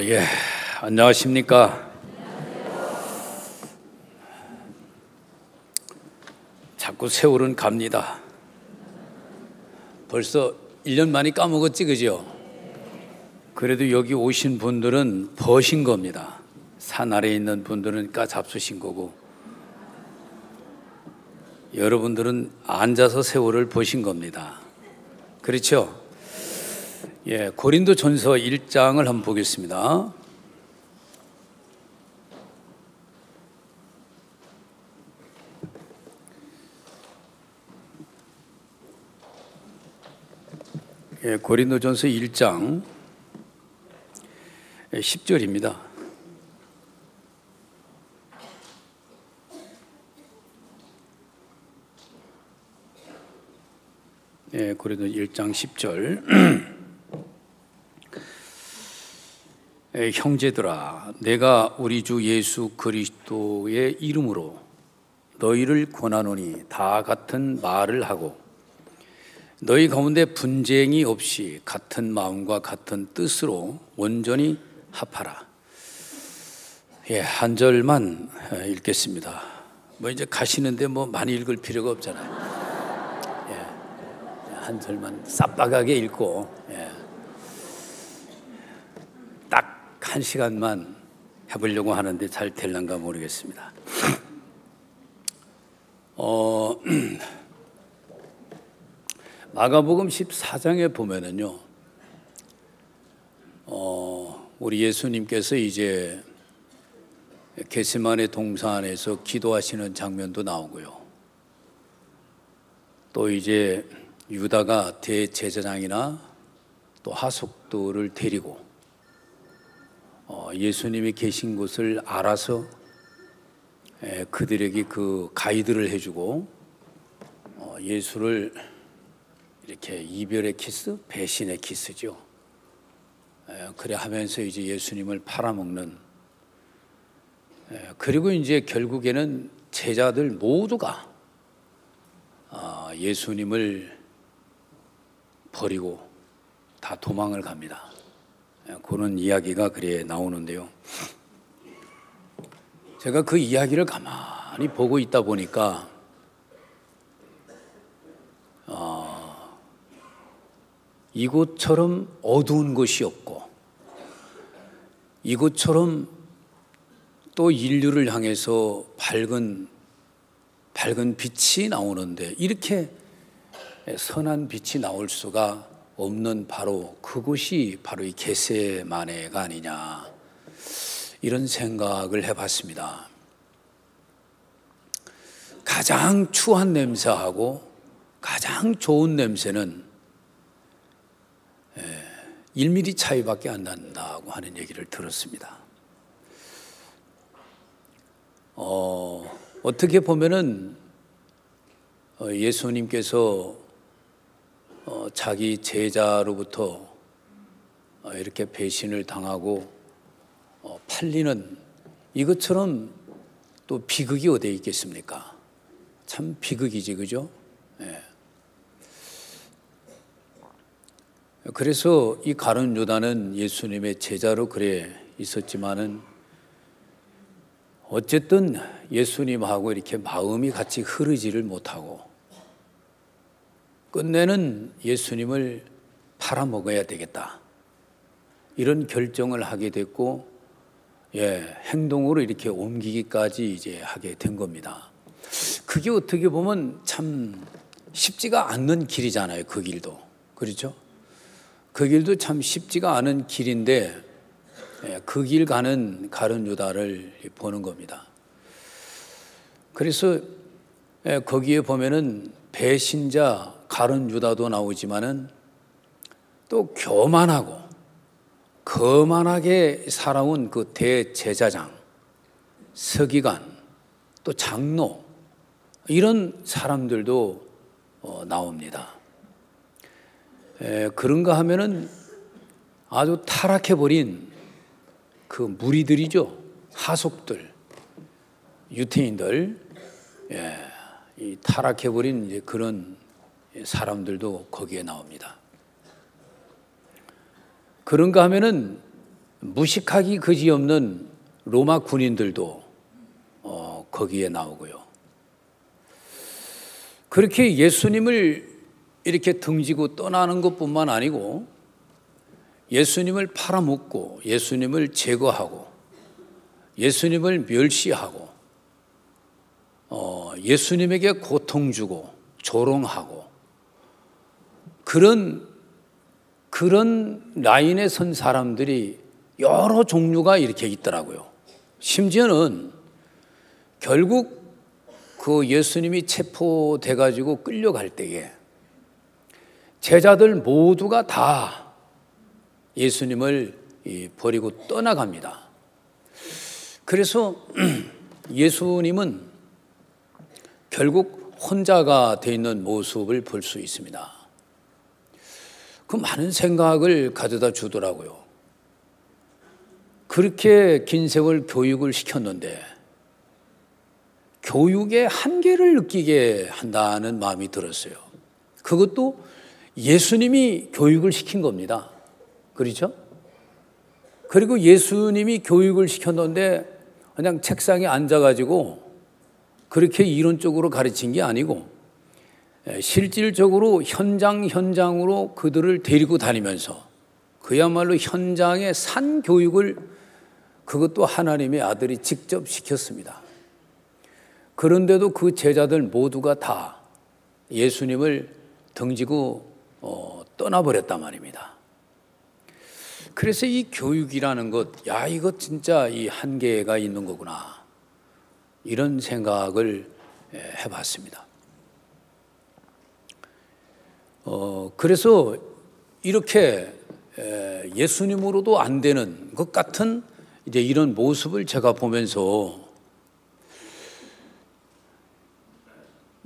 예, 안녕하십니까. 자꾸 세월은 갑니다. 벌써 1년 만에 까먹었지, 그죠? 그래도 여기 오신 분들은 버신 겁니다. 산 아래에 있는 분들은 까잡수신 거고, 여러분들은 앉아서 세월을 버신 겁니다. 그렇죠? 예, 고린도전서 1장을 한번 보겠습니다. 예, 고린도전서 1장 10절입니다. 예, 고린도 1장 10절. 형제들아, 내가 우리 주 예수 그리스도의 이름으로 너희를 권하노니 다 같은 말을 하고 너희 가운데 분쟁이 없이 같은 마음과 같은 뜻으로 온전히 합하라. 예, 한 절만 읽겠습니다. 뭐 이제 가시는데 뭐 많이 읽을 필요가 없잖아요. 예, 한 절만 싹박하게 읽고 딱 한 시간만 해보려고 하는데 잘 될란가 모르겠습니다. 마가복음 14장에 보면은요, 우리 예수님께서 이제 겟세마네 동산에서 기도하시는 장면도 나오고요. 또 이제 유다가 대제사장이나 또 하속들을 데리고 예수님이 계신 곳을 알아서 그들에게 그 가이드를 해주고 예수를 이렇게 이별의 키스, 배신의 키스죠. 그래 하면서 이제 예수님을 팔아먹는. 그리고 이제 결국에는 제자들 모두가 예수님을 버리고 다 도망을 갑니다. 그런 이야기가 그래 나오는데요. 제가 그 이야기를 가만히 보고 있다 보니까 이곳처럼 어두운 곳이 없고 이곳처럼 또 인류를 향해서 밝은 빛이 나오는데 이렇게 선한 빛이 나올 수가 없는 바로 그곳이 바로 이 겟세마네가 아니냐, 이런 생각을 해봤습니다. 가장 추한 냄새하고 가장 좋은 냄새는 1mm 차이밖에 안 난다고 하는 얘기를 들었습니다. 어떻게 보면은 예수님께서 자기 제자로부터 이렇게 배신을 당하고 팔리는 이것처럼 또 비극이 어디에 있겠습니까? 참 비극이지, 그죠? 예. 그래서 이 가룟 유다는 예수님의 제자로 그래 있었지만은 어쨌든 예수님하고 이렇게 마음이 같이 흐르지를 못하고 끝내는 예수님을 팔아먹어야 되겠다, 이런 결정을 하게 됐고, 행동으로 이렇게 옮기기까지 이제 하게 된 겁니다. 그게 어떻게 보면 참 쉽지가 않는 길이잖아요. 그 길도, 그렇죠? 그 길도 참 쉽지가 않은 길인데 그 길 가는 가룟 유다를 보는 겁니다. 그래서 거기에 보면은 배신자 가룟 유다도 나오지만은 또 교만하고 거만하게 살아온 그 대제사장, 서기관, 또 장로, 이런 사람들도 나옵니다. 그런가 하면은 아주 타락해버린 그 무리들이죠. 하속들, 유태인들, 이 타락해버린 이제 그런 사람들도 거기에 나옵니다. 그런가 하면은 무식하기 그지없는 로마 군인들도 거기에 나오고요. 그렇게 예수님을 이렇게 등지고 떠나는 것뿐만 아니고 예수님을 팔아먹고 예수님을 제거하고 예수님을 멸시하고 예수님에게 고통 주고 조롱하고 그런 라인에 선 사람들이 여러 종류가 이렇게 있더라고요. 심지어는 결국 그 예수님이 체포돼 가지고 끌려갈 때에 제자들 모두가 다 예수님을 버리고 떠나갑니다. 그래서 예수님은 결국 혼자가 돼 있는 모습을 볼 수 있습니다. 그 많은 생각을 가져다 주더라고요. 그렇게 긴 세월 교육을 시켰는데 교육의 한계를 느끼게 한다는 마음이 들었어요. 그것도 예수님이 교육을 시킨 겁니다. 그렇죠? 그리고 예수님이 교육을 시켰는데 그냥 책상에 앉아가지고 그렇게 이론적으로 가르친 게 아니고 실질적으로 현장으로 그들을 데리고 다니면서 그야말로 현장의 산교육을 그것도 하나님의 아들이 직접 시켰습니다. 그런데도 그 제자들 모두가 다 예수님을 등지고 떠나버렸단 말입니다. 그래서 이 교육이라는 것, 이거 진짜 이 한계가 있는 거구나. 이런 생각을 해봤습니다. 그래서 이렇게 예수님으로도 안 되는 것 같은 이제 이런 모습을 제가 보면서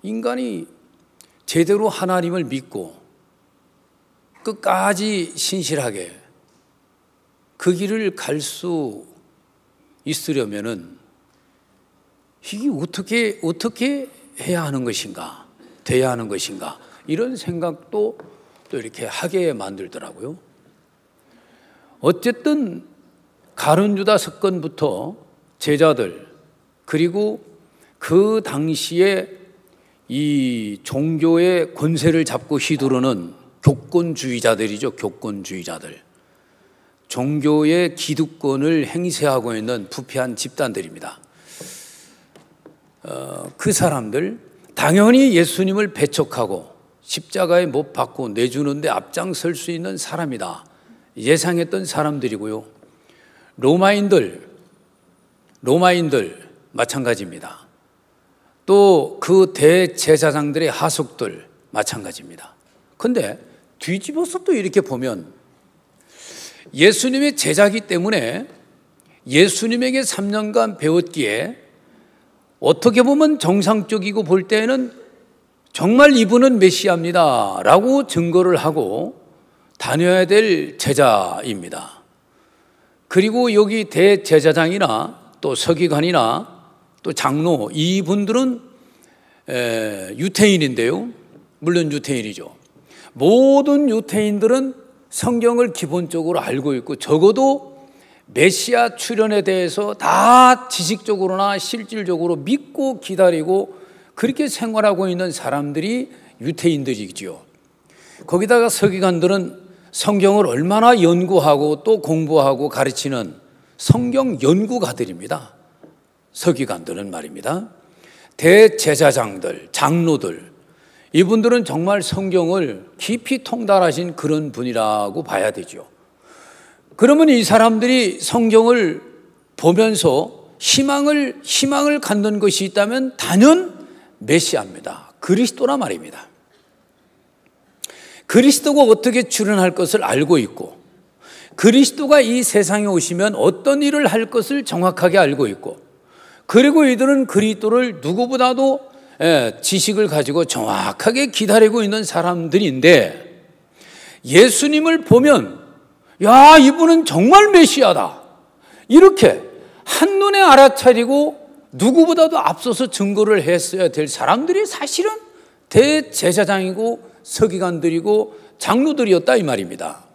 인간이 제대로 하나님을 믿고 끝까지 신실하게 그 길을 갈 수 있으려면은 이게 어떻게 해야 하는 것인가, 돼야 하는 것인가, 이런 생각도 또 이렇게 하게 만들더라고요. 어쨌든 가룟유다 사건부터 제자들, 그리고 그 당시에 이 종교의 권세를 잡고 휘두르는 교권주의자들이죠. 교권주의자들. 종교의 기득권을 행세하고 있는 부패한 집단들입니다. 그 사람들 당연히 예수님을 배척하고 십자가에 못 박고 내주는데 앞장설 수 있는 사람이다 예상했던 사람들이고요. 로마인들 마찬가지입니다. 또 그 대제사장들의 하속들 마찬가지입니다. 그런데 뒤집어서 또 이렇게 보면 예수님의 제자기 때문에 예수님에게 3년간 배웠기에 어떻게 보면 정상적이고 볼 때는 정말 이분은 메시아입니다 라고 증거를 하고 다녀야 될 제자입니다. 그리고 여기 대제사장이나 또 서기관이나 또 장로, 이분들은 유태인인데요. 물론 유태인이죠. 모든 유태인들은 성경을 기본적으로 알고 있고 적어도 메시아 출현에 대해서 다 지식적으로나 실질적으로 믿고 기다리고 그렇게 생활하고 있는 사람들이 유태인들이죠. 거기다가 서기관들은 성경을 얼마나 연구하고 또 공부하고 가르치는 성경 연구가들입니다. 서기관들은 말입니다. 대제사장들, 장로들, 이분들은 정말 성경을 깊이 통달하신 그런 분이라고 봐야 되죠. 그러면 이 사람들이 성경을 보면서 희망을 갖는 것이 있다면 단연 메시아입니다. 그리스도라 말입니다. 그리스도가 어떻게 출현할 것을 알고 있고 그리스도가 이 세상에 오시면 어떤 일을 할 것을 정확하게 알고 있고 그리고 이들은 그리스도를 누구보다도 지식을 가지고 정확하게 기다리고 있는 사람들인데 예수님을 보면 이분은 정말 메시아다 이렇게 한눈에 알아차리고 누구보다도 앞서서 증거를 했어야 될 사람들이 사실은 대제사장이고 서기관들이고 장로들이었다 이 말입니다.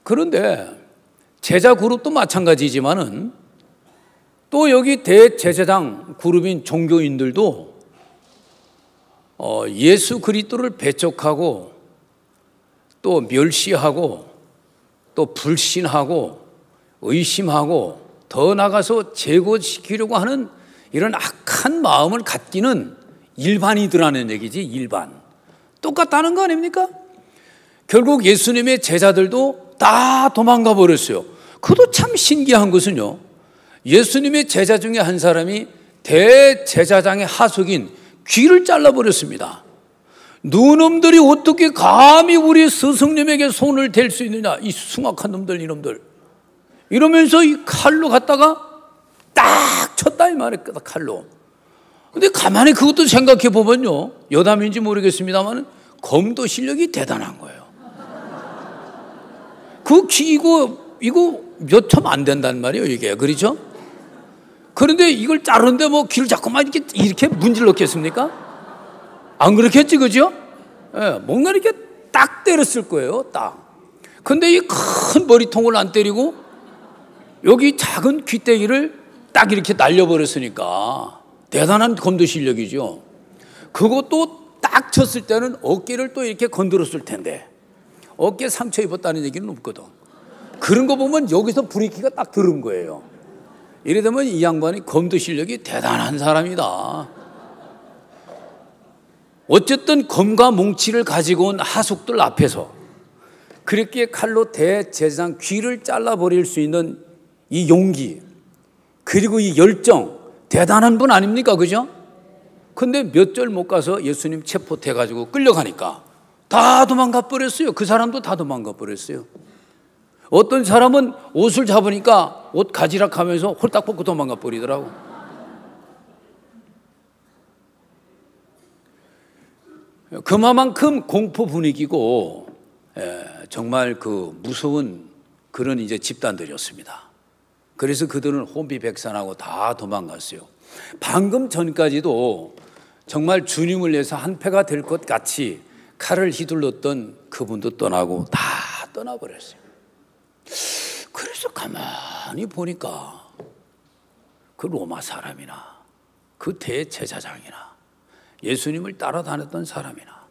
그런데 제자 그룹도 마찬가지지만은 또 여기 대제사장 그룹인 종교인들도 예수 그리스도를 배척하고 또 멸시하고 또 불신하고 의심하고 더 나아가서 제거시키려고 하는 이런 악한 마음을 갖기는 일반이더라는 얘기지. 일반. 똑같다는 거 아닙니까? 결국 예수님의 제자들도 다 도망가 버렸어요. 그것도 참 신기한 것은요, 예수님의 제자 중에 한 사람이 대제사장의 하숙인 귀를 잘라버렸습니다. 너놈들이 어떻게 감히 우리 스승님에게 손을 댈 수 있느냐, 이 숭악한 놈들, 이놈들. 이러면서 이 칼로 갖다가 딱 쳤다 이 말이에요. 칼로. 근데 가만히 그것도 생각해 보면요, 여담인지 모르겠습니다만 검도 실력이 대단한 거예요. 그 귀 이거 몇 점 안 된단 말이에요, 이게. 그렇죠? 그런데 이걸 자르는데 뭐 귀를 자꾸만 이렇게 문질렀겠습니까? 안 그렇겠지, 그죠? 예, 뭔가 이렇게 딱 때렸을 거예요, 딱. 근데 이 큰 머리통을 안 때리고 여기 작은 귀때기를 딱 이렇게 날려버렸으니까 대단한 검도 실력이죠. 그것도 딱 쳤을 때는 어깨를 또 이렇게 건드렸을 텐데 어깨 상처 입었다는 얘기는 없거든. 그런 거 보면 여기서 브레이크가 딱 들은 거예요. 이래 되면 이 양반이 검도 실력이 대단한 사람이다. 어쨌든 검과 뭉치를 가지고 온 하숙들 앞에서 그렇게 칼로 대제사장 귀를 잘라버릴 수 있는 이 용기, 그리고 이 열정, 대단한 분 아닙니까? 그죠? 근데 몇 절 못 가서 예수님 체포돼가지고 끌려가니까 다 도망가 버렸어요. 그 사람도 다 도망가 버렸어요. 어떤 사람은 옷을 잡으니까 옷 가지락 하면서 홀딱 벗고 도망가 버리더라고. 그만큼 공포 분위기고, 정말 그 무서운 그런 이제 집단들이었습니다. 그래서 그들은 혼비백산하고 다 도망갔어요. 방금 전까지도 정말 주님을 위해서 한패가 될 것 같이 칼을 휘둘렀던 그분도 떠나고 다 떠나버렸어요. 그래서 가만히 보니까 그 로마 사람이나 그 대제사장이나 예수님을 따라다녔던 사람이나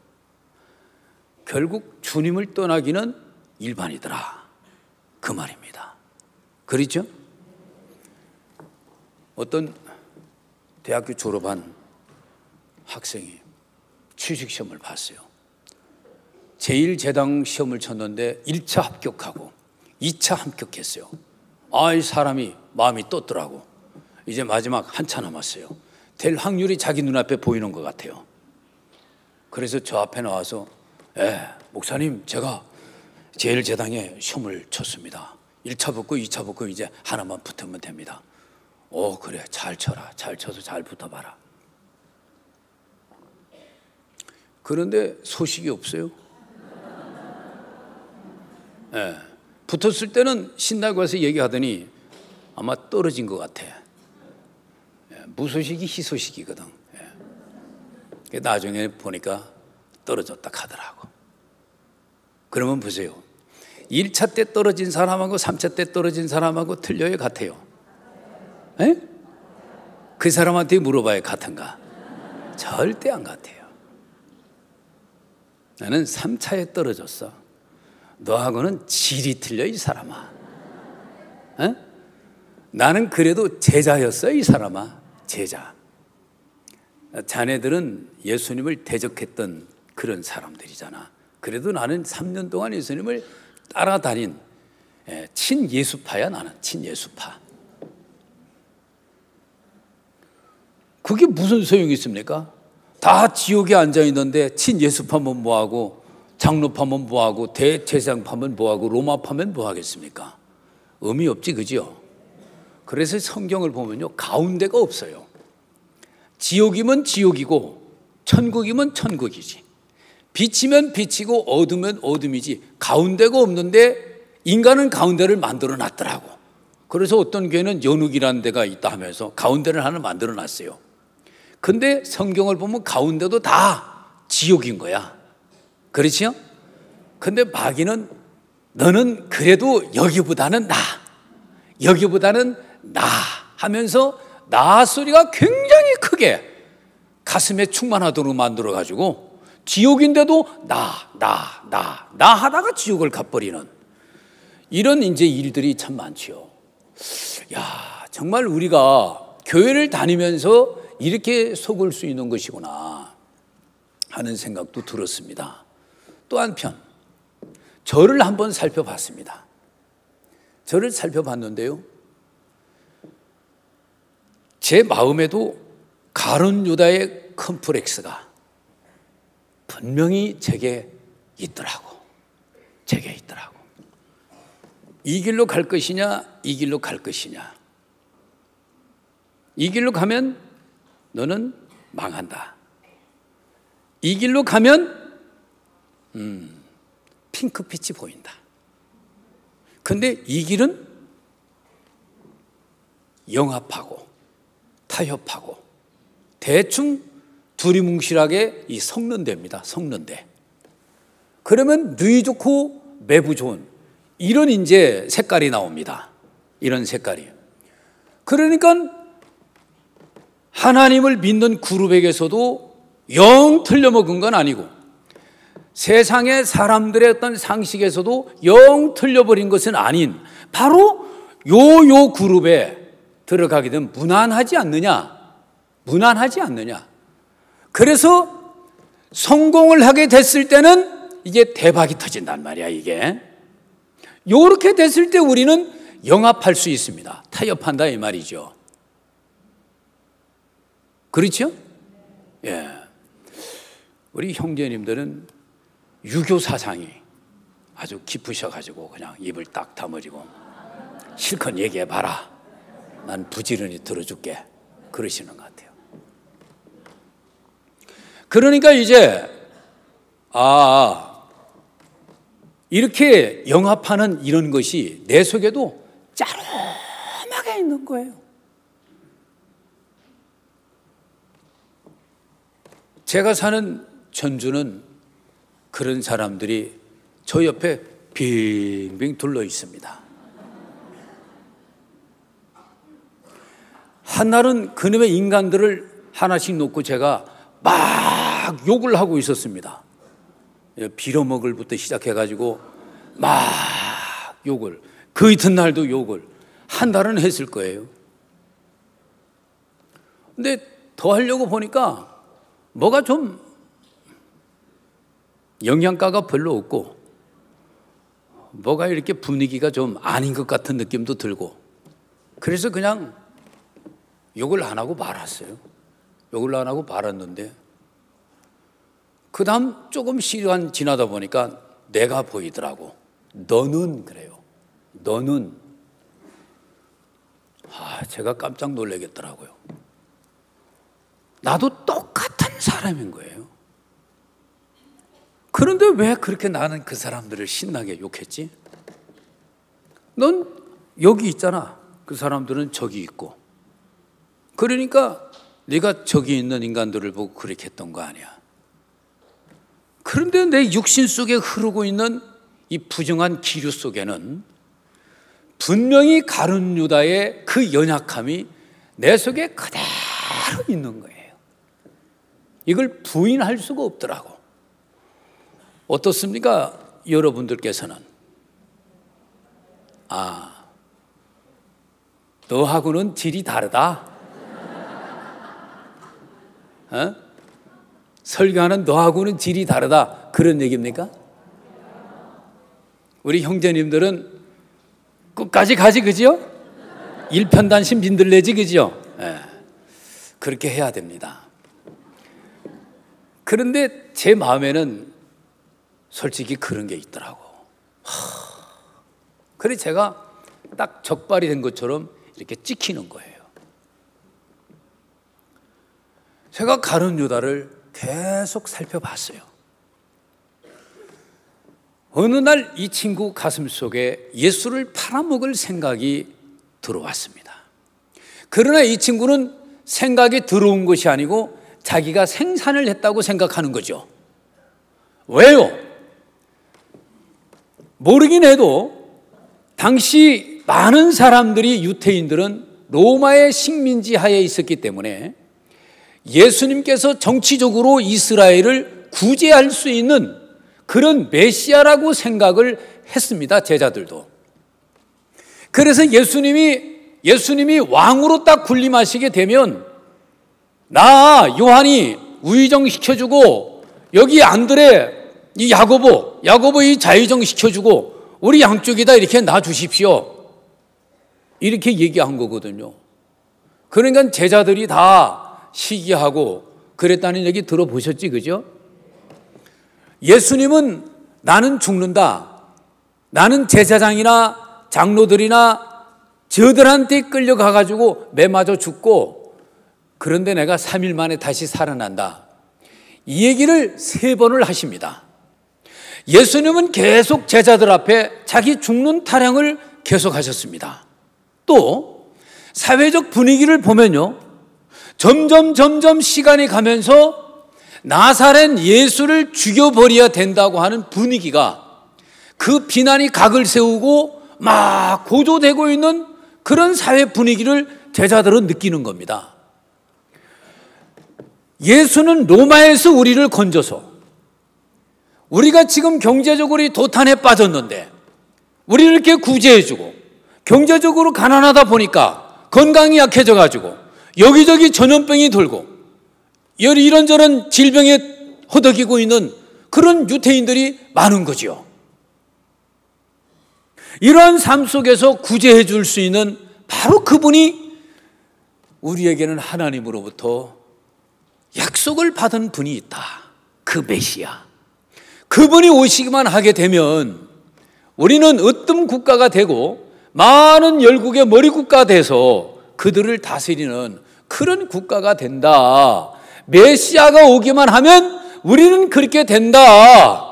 결국 주님을 떠나기는 일반이더라, 그 말입니다. 그렇죠? 어떤 대학교 졸업한 학생이 취직시험을 봤어요. 제1제당 시험을 쳤는데 1차 합격하고 2차 합격했어요. 이 사람이 마음이 떴더라고. 이제 마지막 한차 남았어요. 될 확률이 자기 눈앞에 보이는 것 같아요. 그래서 저 앞에 나와서 목사님, 제가 제1제당에 시험을 쳤습니다. 1차 붙고 2차 붙고 이제 하나만 붙으면 됩니다. 그래, 잘 쳐라. 잘 쳐서 잘 붙어봐라. 그런데 소식이 없어요. 붙었을 때는 신나고 와서 얘기하더니 아마 떨어진 것 같아. 무소식이 희소식이거든. 나중에 보니까 떨어졌다 하더라고. 그러면 보세요. 1차 때 떨어진 사람하고 3차 때 떨어진 사람하고 틀려요, 같아요? 그 사람한테 물어봐야 같은가? 절대 안 같아요. 나는 3차에 떨어졌어. 너하고는 질이 틀려, 이 사람아. 나는 그래도 제자였어, 이 사람아. 제자. 자네들은 예수님을 대적했던 그런 사람들이잖아. 그래도 나는 3년 동안 예수님을 따라다닌 친예수파야. 나는 친예수파. 그게 무슨 소용이 있습니까? 다 지옥에 앉아있는데 친예수파면 뭐하고, 장로파면 뭐하고, 대제사장파면 뭐하고, 로마파면 뭐하겠습니까? 의미 없지, 그죠? 그래서 성경을 보면요, 가운데가 없어요. 지옥이면 지옥이고 천국이면 천국이지. 빛이면 빛이고 어두면 어둠이지. 가운데가 없는데 인간은 가운데를 만들어 놨더라고. 그래서 어떤 교회는 연욱이라는 데가 있다 하면서 가운데를 하나 만들어 놨어요. 근데 성경을 보면 가운데도 다 지옥인 거야. 그렇지요? 근데 마귀는 너는 그래도 여기보다는 나. 여기보다는 나 하면서 나 소리가 굉장히 크게 가슴에 충만하도록 만들어가지고 지옥인데도 나 하다가 지옥을 가버리는 이런 이제 일들이 참 많지요. 야, 정말 우리가 교회를 다니면서 이렇게 속을 수 있는 것이구나 하는 생각도 들었습니다. 또 한편 저를 한번 살펴봤습니다. 저를 살펴봤는데요, 제 마음에도 가룟 유다의 컴플렉스가 분명히 제게 있더라고. 이 길로 갈 것이냐, 이 길로 갈 것이냐. 이 길로 가면 너는 망한다. 이 길로 가면 핑크빛이 보인다. 근데 이 길은 영합하고 타협하고 대충 두리뭉실하게 이 섞는데입니다. 섞는데. 그러면 누이 좋고 매부 좋은 이런 이제 색깔이 나옵니다. 이런 색깔이. 그러니까 하나님을 믿는 그룹에게서도 영 틀려먹은 건 아니고 세상의 사람들의 어떤 상식에서도 영 틀려버린 것은 아닌 바로 요 그룹에 들어가게 되면 무난하지 않느냐. 그래서 성공을 하게 됐을 때는 이게 대박이 터진단 말이야. 이게 요렇게 됐을 때 우리는 영합할 수 있습니다. 타협한다 이 말이죠. 그렇죠? 예. 우리 형제님들은 유교 사상이 아주 깊으셔가지고 그냥 입을 딱 다물고 실컷 얘기해봐라. 난 부지런히 들어줄게. 그러시는 것 같아요. 그러니까 이제 이렇게 영합하는 이런 것이 내 속에도 짜름하게 있는 거예요. 제가 사는 전주는 그런 사람들이 저 옆에 빙빙 둘러 있습니다. 한날은 그놈의 인간들을 하나씩 놓고 제가 막 욕을 하고 있었습니다. 빌어먹을부터 시작해가지고 막 욕을, 그 이튿날도 욕을 한 달은 했을 거예요. 근데 더 하려고 보니까 뭐가 좀 영양가가 별로 없고 뭐가 이렇게 분위기가 좀 아닌 것 같은 느낌도 들고 그래서 그냥 욕을 안 하고 말았어요. 욕을 안 하고 말았는데 그 다음 조금 시간 지나다 보니까 내가 보이더라고. 너는 그래요. 너는 제가 깜짝 놀라겠더라고요. 나도 똑같은 사람인 거예요. 그런데 왜 그렇게 나는 그 사람들을 신나게 욕했지? 넌 여기 있잖아. 그 사람들은 저기 있고. 그러니까 네가 저기 있는 인간들을 보고 그렇게 했던 거 아니야. 그런데 내 육신 속에 흐르고 있는 이 부정한 기류 속에는 분명히 가룟 유다의 그 연약함이 내 속에 그대로 있는 거예요. 이걸 부인할 수가 없더라고. 어떻습니까? 여러분들께서는 너하고는 질이 다르다. 설교하는 너하고는 질이 다르다. 그런 얘기입니까? 우리 형제님들은 끝까지 가지, 그죠? 일편단심 빈들레지, 그죠? 그렇게 해야 됩니다. 그런데 제 마음에는 솔직히 그런 게 있더라고. 그래 제가 딱 적발이 된 것처럼 이렇게 찍히는 거예요. 제가 가룟 유다를 계속 살펴봤어요. 어느 날 이 친구 가슴 속에 예수를 팔아먹을 생각이 들어왔습니다. 그러나 이 친구는 생각이 들어온 것이 아니고 자기가 생산을 했다고 생각하는 거죠. 왜요? 모르긴 해도 당시 많은 사람들이, 유대인들은 로마의 식민지 하에 있었기 때문에 예수님께서 정치적으로 이스라엘을 구제할 수 있는 그런 메시아라고 생각을 했습니다. 제자들도. 그래서 예수님이 왕으로 딱 군림하시게 되면 나 요한이 우의정 시켜주고 여기 안드레 이 야고보 이 좌의정 시켜주고 우리 양쪽에다 이렇게 놔주십시오. 이렇게 얘기한 거거든요. 그러니까 제자들이 다 시기하고 그랬다는 얘기 들어보셨지, 그죠? 예수님은 나는 죽는다. 나는 제사장이나 장로들이나 저들한테 끌려가가지고 매 맞아 죽고 그런데 내가 3일 만에 다시 살아난다. 이 얘기를 3번을 하십니다. 예수님은 계속 제자들 앞에 자기 죽는 타령을 계속하셨습니다. 또 사회적 분위기를 보면요, 점점 시간이 가면서 나사렛 예수를 죽여버려야 된다고 하는 분위기가, 그 비난이 각을 세우고 막 고조되고 있는 그런 사회 분위기를 제자들은 느끼는 겁니다. 예수는 로마에서 우리를 건져서, 우리가 지금 경제적으로 도탄에 빠졌는데 우리를 이렇게 구제해주고, 경제적으로 가난하다 보니까 건강이 약해져가지고 여기저기 전염병이 돌고 이런저런 질병에 허덕이고 있는 그런 유대인들이 많은 거지요. 이러한 삶 속에서 구제해 줄 수 있는 바로 그분이 우리에게는 하나님으로부터 약속을 받은 분이 있다. 그 메시아. 그분이 오시기만 하게 되면 우리는 으뜸 국가가 되고 많은 열국의 머리국가 돼서 그들을 다스리는 그런 국가가 된다. 메시아가 오기만 하면 우리는 그렇게 된다.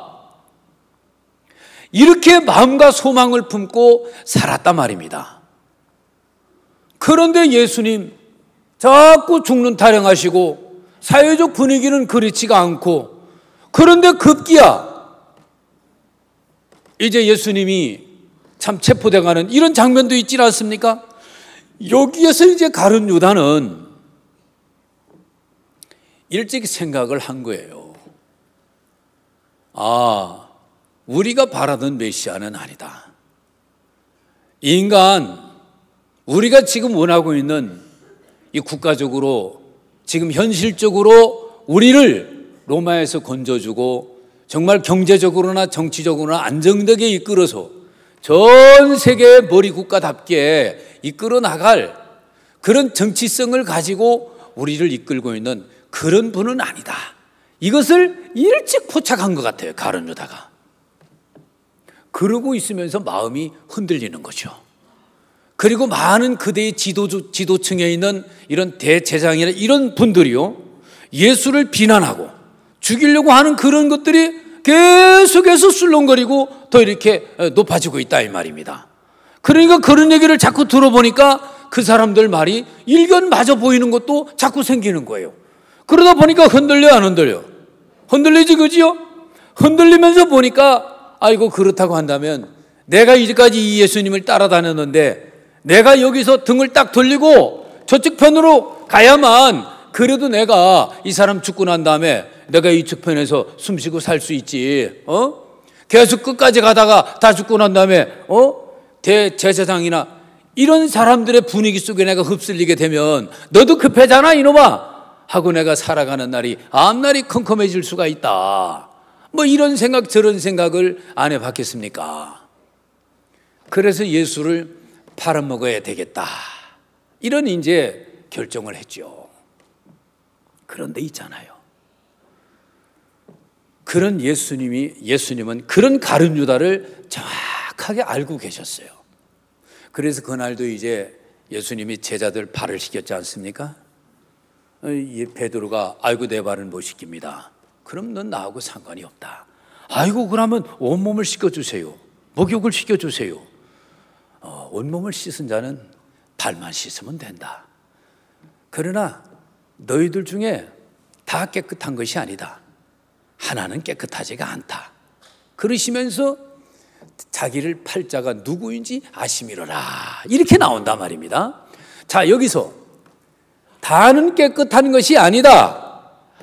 이렇게 마음과 소망을 품고 살았단 말입니다. 그런데 예수님 자꾸 죽는 타령하시고 사회적 분위기는 그렇지가 않고, 그런데 급기야 이제 예수님이 참 체포돼가는 이런 장면도 있지 않습니까? 여기에서 이제 가룟 유다는 일찍 생각을 한 거예요. 아, 우리가 바라던 메시아는 아니다. 인간, 우리가 지금 원하고 있는 이 국가적으로 지금 현실적으로 우리를 로마에서 건져주고 정말 경제적으로나 정치적으로나 안정되게 이끌어서 전 세계의 머리국가답게 이끌어 나갈 그런 정치성을 가지고 우리를 이끌고 있는 그런 분은 아니다. 이것을 일찍 포착한 것 같아요, 가룟 유다가. 그러고 있으면서 마음이 흔들리는 거죠. 그리고 많은 그대의 지도층에 있는 이런 대제사장이나 이런 분들이요, 예수를 비난하고 죽이려고 하는 그런 것들이 계속해서 술렁거리고 더 이렇게 높아지고 있다 이 말입니다. 그러니까 그런 얘기를 자꾸 들어보니까 그 사람들 말이 일견 맞아 보이는 것도 자꾸 생기는 거예요. 그러다 보니까 흔들려 안 흔들려? 흔들리지, 그지요? 흔들리면서 보니까 아이고, 그렇다고 한다면 내가 이제까지 이 예수님을 따라다녔는데 내가 여기서 등을 딱 돌리고 저쪽 편으로 가야만 그래도 내가 이 사람 죽고 난 다음에 내가 이쪽 편에서 숨쉬고 살 수 있지. 계속 끝까지 가다가 다 죽고 난 다음에 대제사장이나 이런 사람들의 분위기 속에 내가 흡슬리게 되면 너도 급해잖아 이놈아 하고 내가 살아가는 날이 앞날이 컴컴해질 수가 있다. 뭐 이런 생각 저런 생각을 안 해봤겠습니까? 그래서 예수를 팔아먹어야 되겠다, 이런 이제 결정을 했죠. 그런데 있잖아요, 그런 예수님은 그런 가룟 유다를 정확하게 알고 계셨어요. 그래서 그날도 이제 예수님이 제자들 발을 씻겼지 않습니까? 베드로가 아이고 내 발은 못 씻깁니다. 그럼 넌 나하고 상관이 없다. 아이고 그러면 온몸을 씻겨주세요. 목욕을 시켜주세요. 온몸을 씻은 자는 발만 씻으면 된다. 그러나 너희들 중에 다 깨끗한 것이 아니다. 하나는 깨끗하지가 않다. 그러시면서 자기를 팔자가 누구인지 아심이로라 이렇게 나온단 말입니다. 자, 여기서 다는 깨끗한 것이 아니다.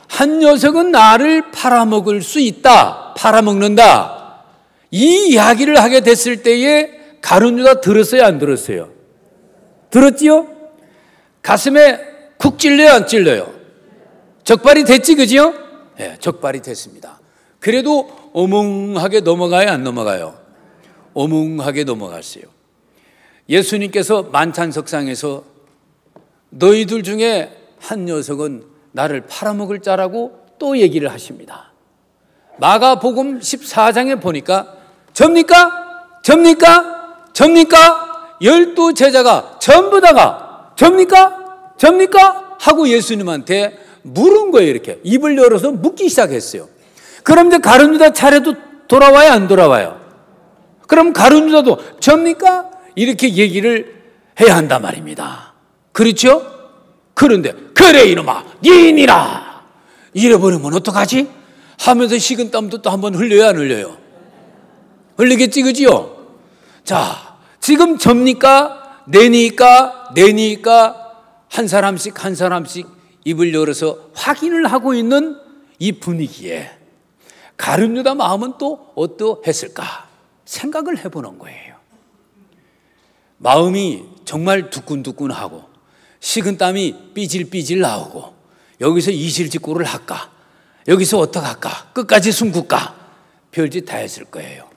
한 녀석은 나를 팔아먹을 수 있다. 팔아먹는다. 이 이야기를 하게 됐을 때에 가룟 유다 들었어요, 안 들었어요? 들었지요? 가슴에 쿡 찔려요, 안 찔려요? 적발이 됐지, 그지요? 네, 적발이 됐습니다. 그래도 어멍하게 넘어가요, 안 넘어가요? 어멍하게 넘어갔어요. 예수님께서 만찬석상에서 너희들 중에 한 녀석은 나를 팔아먹을 자라고 또 얘기를 하십니다. 마가복음 14장에 보니까 접니까? 접니까? 접니까? 12 제자가 전부 다가 접니까? 접니까? 하고 예수님한테 물은 거예요. 이렇게 입을 열어서 묻기 시작했어요. 그럼 이제 가룟 유다 차례도 돌아와요, 안 돌아와요? 그럼 가룟 유다도 접니까? 이렇게 얘기를 해야 한단 말입니다. 그렇죠? 그런데 그래 이놈아 니니라 이래버리면 어떡하지? 하면서 식은땀도 또 한번 흘려요, 안 흘려요? 흘리겠지, 그지요? 자, 지금 접니까? 내니까 한 사람씩 입을 열어서 확인을 하고 있는 이 분위기에 가룟 유다 마음은 또 어떠했을까 생각을 해보는 거예요. 마음이 정말 두근두근하고 식은땀이 삐질삐질 나오고 여기서 이실직고를 할까? 여기서 어떡할까? 끝까지 숨길까? 별짓 다 했을 거예요.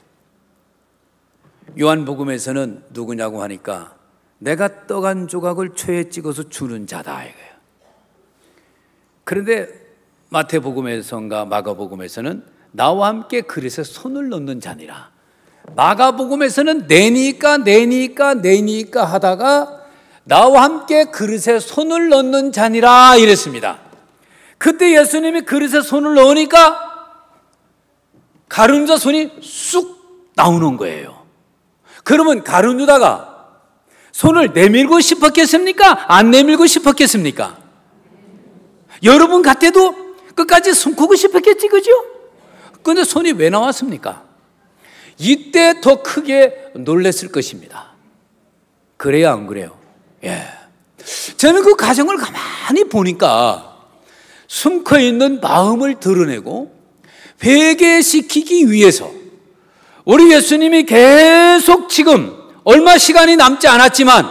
요한복음에서는 누구냐고 하니까 내가 떡 한 조각을 초에 찍어서 주는 자다 이거예요. 그런데 마태복음에서인가 마가복음에서는 나와 함께 그릇에 손을 넣는 자니라. 마가복음에서는 내니까 하다가 나와 함께 그릇에 손을 넣는 자니라 이랬습니다. 그때 예수님이 그릇에 손을 넣으니까 가룟 유다 손이 쑥 나오는 거예요. 그러면 가룟 유다가 손을 내밀고 싶었겠습니까? 안 내밀고 싶었겠습니까? 여러분 같아도 끝까지 숨기고 싶었겠지, 그죠? 그런데 손이 왜 나왔습니까? 이때 더 크게 놀랐을 것입니다. 그래요, 안 그래요? 예. 저는 그 과정을 가만히 보니까 숨겨있는 마음을 드러내고 회개시키기 위해서 우리 예수님이 계속 지금 얼마 시간이 남지 않았지만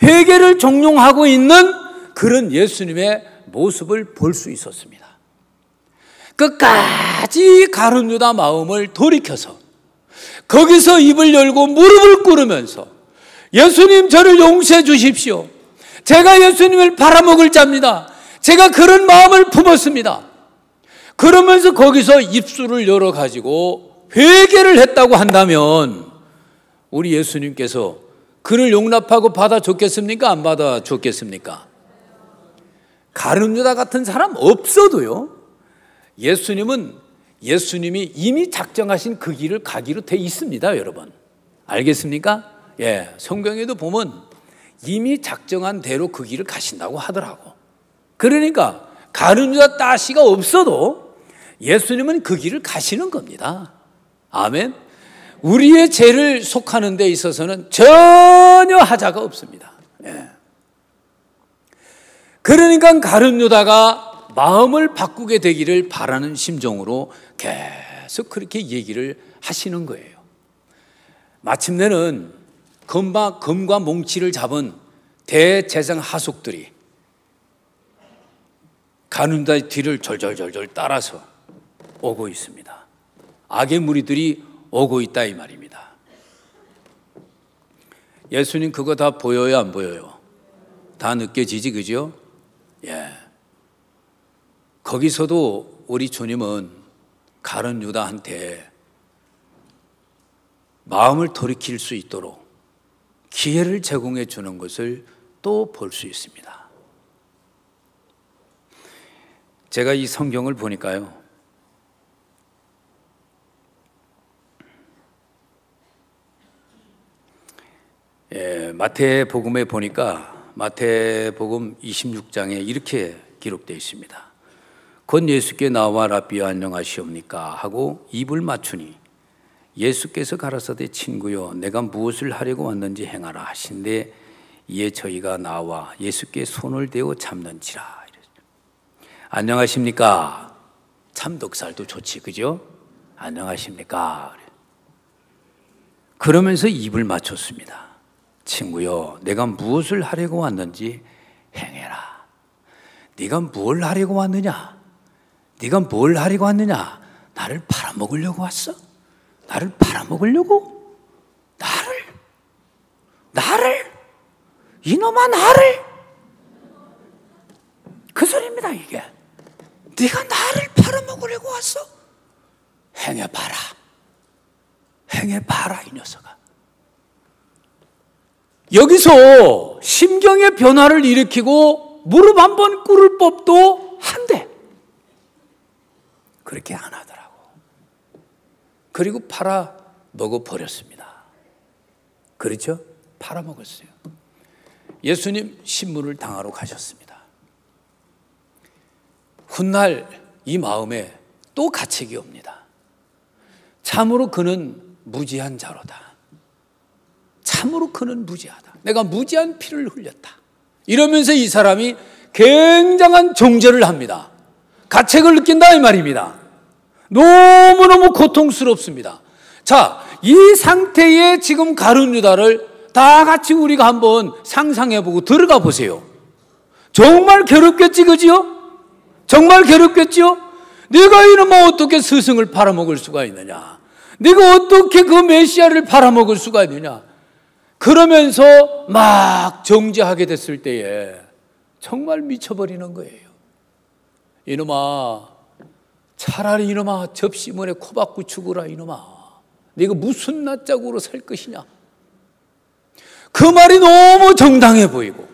회개를 종용하고 있는 그런 예수님의 모습을 볼 수 있었습니다. 끝까지 가룟 유다 마음을 돌이켜서 거기서 입을 열고 무릎을 꿇으면서 예수님 저를 용서해 주십시오. 제가 예수님을 팔아먹을 자입니다. 제가 그런 마음을 품었습니다. 그러면서 거기서 입술을 열어가지고 회개를 했다고 한다면 우리 예수님께서 그를 용납하고 받아줬겠습니까? 안 받아줬겠습니까? 가룟 유다 같은 사람 없어도요, 예수님이 이미 작정하신 그 길을 가기로 돼 있습니다, 여러분. 알겠습니까? 예, 성경에도 보면 이미 작정한 대로 그 길을 가신다고 하더라고. 그러니까 가룟 유다 따시가 없어도 예수님은 그 길을 가시는 겁니다. 아멘. 우리의 죄를 속하는 데 있어서는 전혀 하자가 없습니다. 예. 그러니까 가룟 유다가 마음을 바꾸게 되기를 바라는 심정으로 계속 그렇게 얘기를 하시는 거예요. 마침내는 검과 몽치를 잡은 대제사장 하속들이 가룟 유다의 뒤를 절절절절 따라서 오고 있습니다. 악의 무리들이 오고 있다 이 말입니다. 예수님 그거 다 보여요, 안 보여요? 다 느껴지지, 그죠? 예. 거기서도 우리 주님은 가룟 유다한테 마음을 돌이킬 수 있도록 기회를 제공해 주는 것을 또 볼 수 있습니다. 제가 이 성경을 보니까요, 마태복음에 보니까 마태복음 26장에 이렇게 기록되어 있습니다. 곧 예수께 나와 라삐여 안녕하시옵니까 하고 입을 맞추니 예수께서 가라사대 친구여 내가 무엇을 하려고 왔는지 행하라 하신데 이에 저희가 나와 예수께 손을 대어 잡는지라. 안녕하십니까? 참독살도 좋지, 그죠? 안녕하십니까? 그러면서 입을 맞췄습니다. 친구여 내가 무엇을 하려고 왔는지 행해라. 네가 뭘 하려고 왔느냐? 네가 뭘 하려고 왔느냐? 나를 팔아먹으려고 왔어? 나를 팔아먹으려고? 나를? 이놈아 나를? 그 소리입니다 이게. 네가 나를 팔아먹으려고 왔어? 행해봐라. 행해봐라 이 녀석아. 여기서 심경의 변화를 일으키고 무릎 한번 꿇을 법도 한데 그렇게 안 하더라고. 그리고 팔아먹어 버렸습니다. 그렇죠? 팔아먹었어요. 예수님 신문을 당하러 가셨습니다. 훗날 이 마음에 또 가책이 옵니다. 참으로 그는 무지한 자로다. 참으로 그는 무지하다. 내가 무지한 피를 흘렸다. 이러면서 이 사람이 굉장한 정죄를 합니다. 가책을 느낀다 이 말입니다. 너무너무 고통스럽습니다. 자, 이 상태에 지금 가룟 유다를 다 같이 우리가 한번 상상해보고 들어가 보세요. 정말 괴롭겠지, 그지요? 정말 괴롭겠지요? 네가 이놈아 어떻게 스승을 팔아먹을 수가 있느냐? 네가 어떻게 그 메시아를 팔아먹을 수가 있느냐? 그러면서 막 정죄하게 됐을 때에 정말 미쳐버리는 거예요. 이놈아, 차라리 이놈아 접시문에 코박고 죽으라 이놈아. 네가 무슨 낯짝으로 살 것이냐? 그 말이 너무 정당해 보이고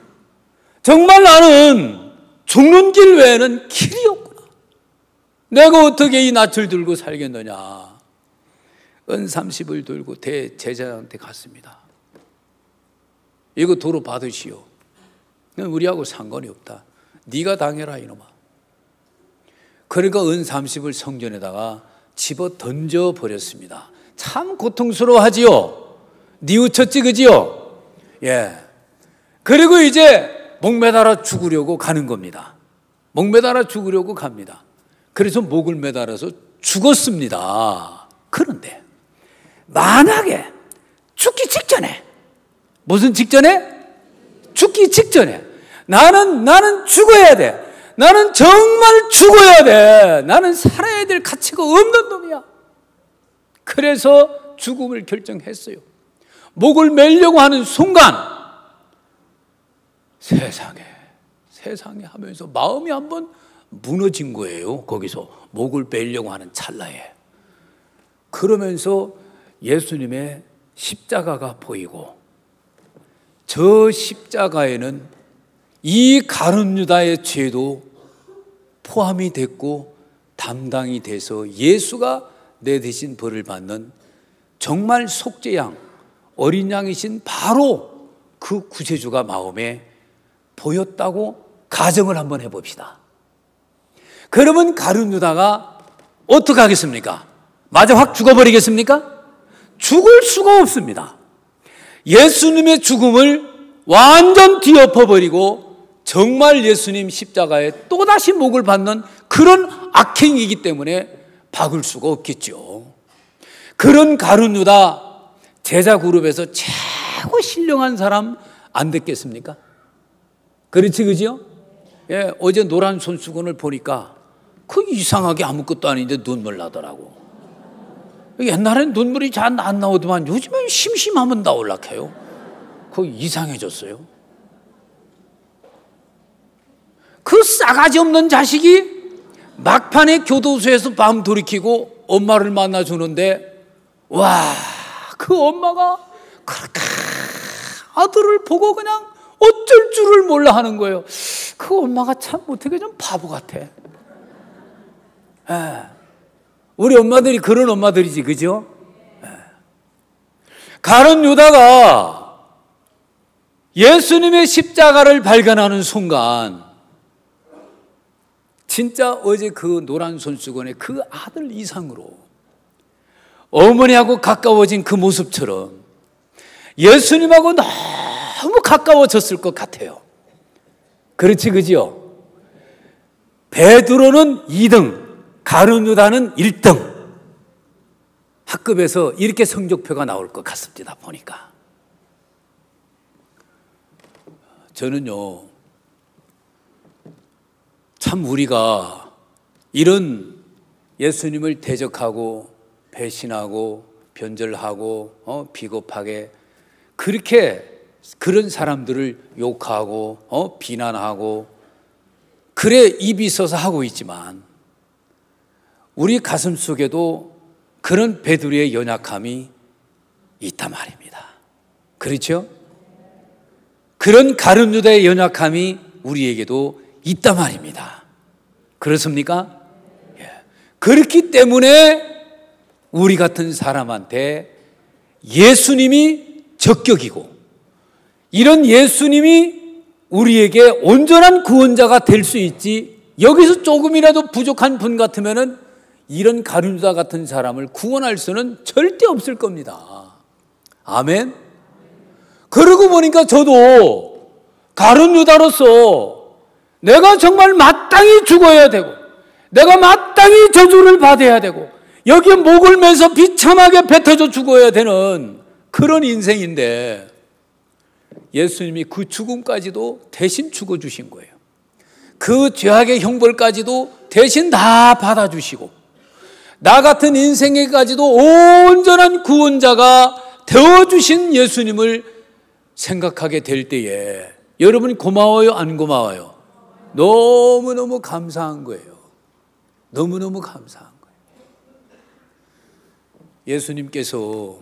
정말 나는 죽는 길 외에는 길이 없구나. 내가 어떻게 이 낯을 들고 살겠느냐. 은 30을 들고 대제사장한테 갔습니다. 이거 도로 받으시오. 우리하고 상관이 없다. 네가 당해라 이놈아. 그러니까 은 30을 성전에다가 집어 던져버렸습니다. 참 고통스러워하지요. 뉘우쳤지 그지요? 예. 그리고 이제 목매달아 죽으려고 가는 겁니다. 목매달아 죽으려고 갑니다. 그래서 목을 매달아서 죽었습니다. 그런데 만약에 죽기 직전에, 무슨 직전에? 죽기 직전에 나는 죽어야 돼. 나는 정말 죽어야 돼. 나는 살아야 될 가치가 없는 놈이야. 그래서 죽음을 결정했어요. 목을 매려고 하는 순간 세상에 하면서 마음이 한번 무너진 거예요. 거기서 목을 베려고 하는 찰나에. 그러면서 예수님의 십자가가 보이고 저 십자가에는 이 가룟 유다의 죄도 포함이 됐고 담당이 돼서 예수가 내 대신 벌을 받는 정말 속죄양, 어린 양이신 바로 그 구세주가 마음에 보였다고 가정을 한번 해봅시다. 그러면 가룟 유다가 어떻게 하겠습니까? 마저 확 죽어버리겠습니까? 죽을 수가 없습니다. 예수님의 죽음을 완전 뒤엎어버리고 정말 예수님 십자가에 또다시 목을 받는 그런 악행이기 때문에 박을 수가 없겠죠. 그런 가룟 유다 제자 그룹에서 최고 신령한 사람 안 됐겠습니까? 그렇지 그지요? 예, 어제 노란 손수건을 보니까 그 이상하게 아무것도 아닌데 눈물 나더라고. 옛날엔 눈물이 잘 안 나오더만 요즘엔 심심하면 나올락해요. 그거 이상해졌어요. 그 싸가지 없는 자식이 막판에 교도소에서 밤 돌이키고 엄마를 만나주는데 와, 그 엄마가 그렇게 아들을 보고 그냥 어쩔 줄을 몰라 하는 거예요. 그 엄마가 참 어떻게 좀 바보 같아. 예. 우리 엄마들이 그런 엄마들이지, 그죠? 예. 가룟 유다가 예수님의 십자가를 발견하는 순간 진짜 어제 그 노란 손수건의 그 아들 이상으로 어머니하고 가까워진 그 모습처럼 예수님하고 너무 가까워졌을 것 같아요. 그렇지, 그지요? 베드로는 2등, 가룟 유다는 1등. 학급에서 이렇게 성적표가 나올 것 같습니다, 보니까. 저는요, 참 우리가 이런 예수님을 대적하고 배신하고 변절하고 비겁하게 그렇게 그런 사람들을 욕하고 비난하고 그래 입이 있어서 하고 있지만 우리 가슴 속에도 그런 베드로의 연약함이 있단 말입니다. 그렇죠? 그런 가룟 유다의 연약함이 우리에게도 있단 말입니다. 그렇습니까? 예. 그렇기 때문에 우리 같은 사람한테 예수님이 적격이고 이런 예수님이 우리에게 온전한 구원자가 될 수 있지, 여기서 조금이라도 부족한 분 같으면은 이런 가룟 유다 같은 사람을 구원할 수는 절대 없을 겁니다. 아멘. 그러고 보니까 저도 가룟 유다로서 내가 정말 마땅히 죽어야 되고 내가 마땅히 저주를 받아야 되고 여기에 목을 매서 비참하게 뱉어져 죽어야 되는 그런 인생인데 예수님이 그 죽음까지도 대신 죽어주신 거예요. 그 죄악의 형벌까지도 대신 다 받아주시고 나 같은 인생에까지도 온전한 구원자가 되어주신 예수님을 생각하게 될 때에 여러분 고마워요? 안 고마워요? 너무너무 감사한 거예요. 너무너무 감사한 거예요. 예수님께서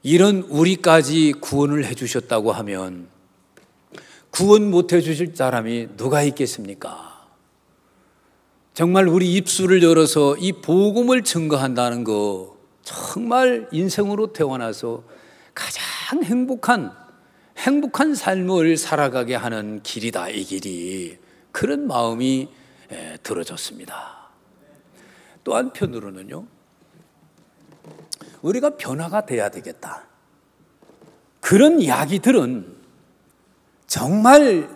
이런 우리까지 구원을 해주셨다고 하면 구원 못 해주실 사람이 누가 있겠습니까? 정말 우리 입술을 열어서 이 복음을 증거한다는 거 정말 인생으로 태어나서 가장 행복한 삶을 살아가게 하는 길이다, 이 길이. 그런 마음이 들어졌습니다. 또 한편으로는요, 우리가 변화가 돼야 되겠다. 그런 이야기들은 정말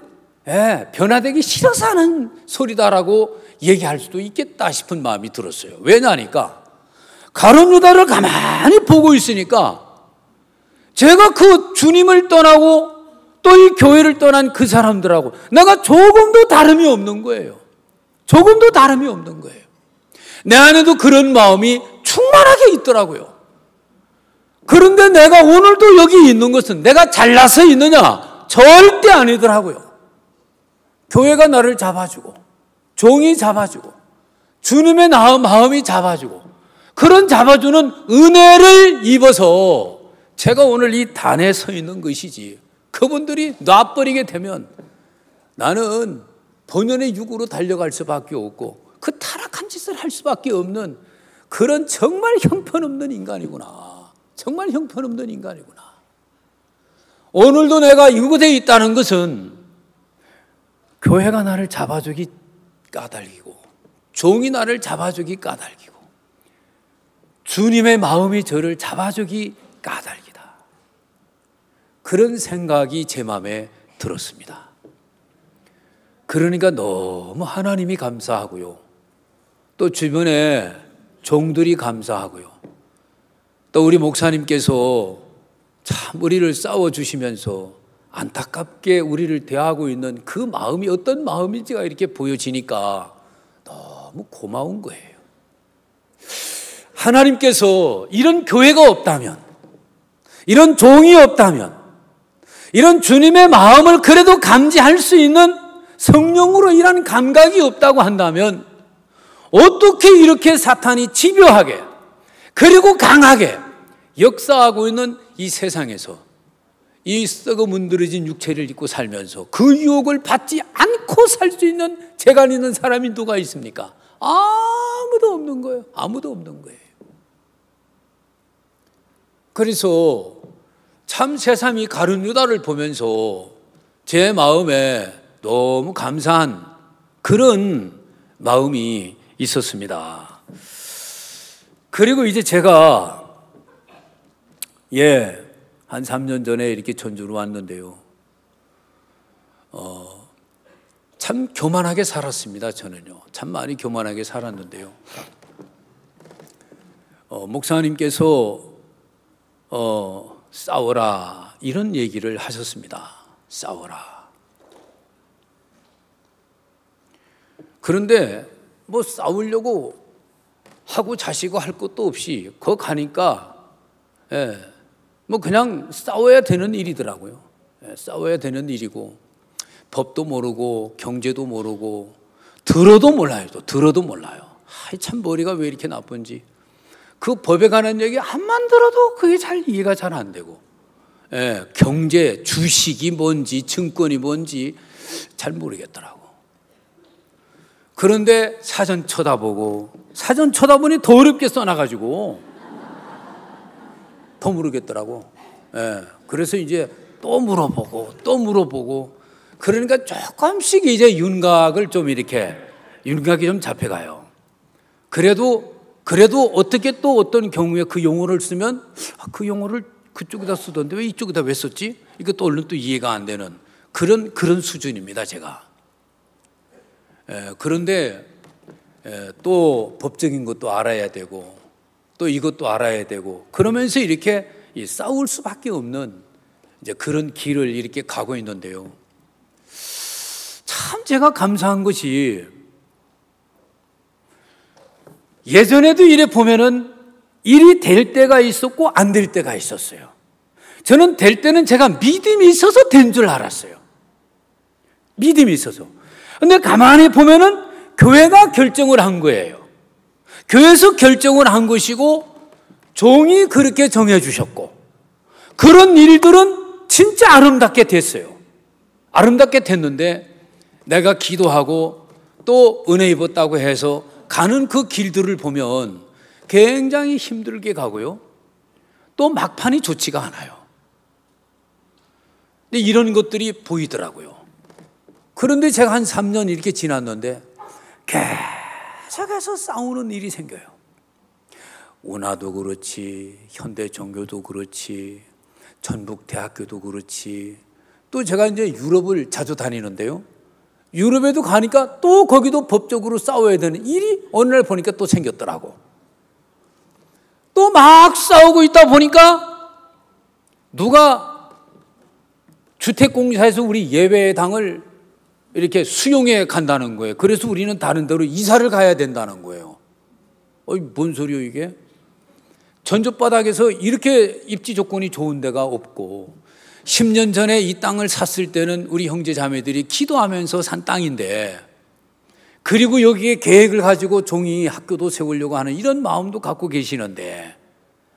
변화되기 싫어서 하는 소리다라고 얘기할 수도 있겠다 싶은 마음이 들었어요. 왜냐니까 가룟 유다를 가만히 보고 있으니까 제가 그 주님을 떠나고 또 이 교회를 떠난 그 사람들하고 내가 조금도 다름이 없는 거예요. 조금도 다름이 없는 거예요. 내 안에도 그런 마음이 충만하게 있더라고요. 그런데 내가 오늘도 여기 있는 것은 내가 잘나서 있느냐? 절대 아니더라고요. 교회가 나를 잡아주고 종이 잡아주고 주님의 마음이 잡아주고 그런 잡아주는 은혜를 입어서 제가 오늘 이 단에 서 있는 것이지, 그분들이 놔버리게 되면 나는 본연의 육으로 달려갈 수밖에 없고 그 타락한 짓을 할 수밖에 없는 그런 정말 형편없는 인간이구나. 정말 형편없는 인간이구나. 오늘도 내가 이곳에 있다는 것은 교회가 나를 잡아주기 까닭이고 종이 나를 잡아주기 까닭이고 주님의 마음이 저를 잡아주기 까닭이다. 그런 생각이 제 마음에 들었습니다. 그러니까 너무 하나님이 감사하고요. 또 주변에 종들이 감사하고요. 또 우리 목사님께서 참 우리를 싸워주시면서 안타깝게 우리를 대하고 있는 그 마음이 어떤 마음인지가 이렇게 보여지니까 너무 고마운 거예요. 하나님께서 이런 교회가 없다면, 이런 종이 없다면, 이런 주님의 마음을 그래도 감지할 수 있는 성령으로 일하는 감각이 없다고 한다면 어떻게 이렇게 사탄이 집요하게 그리고 강하게 역사하고 있는 이 세상에서 이 썩어 문드러진 육체를 입고 살면서 그 유혹을 받지 않고 살 수 있는 재간 있는 사람이 누가 있습니까? 아무도 없는 거예요. 아무도 없는 거예요. 그래서 참 새삼 이 가룟 유다를 보면서 제 마음에 너무 감사한 그런 마음이 있었습니다. 그리고 이제 제가 한 3년 전에 이렇게 전주로 왔는데요. 참 교만하게 살았습니다. 저는요. 참 많이 교만하게 살았는데요. 목사님께서 싸워라 이런 얘기를 하셨습니다. 싸워라. 그런데 뭐 싸우려고 하고 자시고 할 것도 없이 거 가니까 뭐 그냥 싸워야 되는 일이더라고요. 싸워야 되는 일이고 법도 모르고 경제도 모르고 들어도 몰라요. 또 들어도 몰라요. 참 머리가 왜 이렇게 나쁜지. 그 법에 관한 얘기 한만 들어도 그게 잘 이해가 잘 안 되고 경제, 주식이 뭔지 증권이 뭔지 잘 모르겠더라고. 그런데 사전 쳐다보니 더 어렵게 써놔가지고 더 모르겠더라고. 그래서 이제 또 물어보고 그러니까 조금씩 이제 윤곽이 좀 잡혀가요. 그래도 어떻게 또 어떤 경우에 그 용어를 쓰면 그 용어를 그쪽에다 쓰던데 왜 이쪽에다 왜 썼지? 이것도 얼른 또 이해가 안 되는 그런 수준입니다, 제가. 그런데 또 법적인 것도 알아야 되고 또 이것도 알아야 되고 그러면서 이렇게 싸울 수밖에 없는 이제 그런 길을 이렇게 가고 있는데요. 참 제가 감사한 것이 예전에도 이래 보면은 일이 될 때가 있었고 안 될 때가 있었어요. 저는 될 때는 제가 믿음이 있어서 된 줄 알았어요. 믿음이 있어서. 근데 가만히 보면은 교회가 결정을 한 거예요. 교회에서 결정을 한 것이고 종이 그렇게 정해 주셨고 그런 일들은 진짜 아름답게 됐어요. 아름답게 됐는데 내가 기도하고 또 은혜 입었다고 해서 가는 그 길들을 보면 굉장히 힘들게 가고요. 또 막판이 좋지가 않아요. 근데 이런 것들이 보이더라고요. 그런데 제가 한 3년 이렇게 지났는데 계속해서 싸우는 일이 생겨요. 운하도 그렇지, 현대종교도 그렇지, 전북대학교도 그렇지. 또 제가 이제 유럽을 자주 다니는데요. 유럽에도 가니까 또 거기도 법적으로 싸워야 되는 일이 어느 날 보니까 또 생겼더라고. 또 막 싸우고 있다 보니까 누가 주택공사에서 우리 예배당을 이렇게 수용해 간다는 거예요. 그래서 우리는 다른 데로 이사를 가야 된다는 거예요. 뭔 소리요 이게? 전조바닥에서 이렇게 입지 조건이 좋은 데가 없고 10년 전에 이 땅을 샀을 때는 우리 형제 자매들이 기도하면서 산 땅인데 그리고 여기에 계획을 가지고 종이 학교도 세우려고 하는 이런 마음도 갖고 계시는데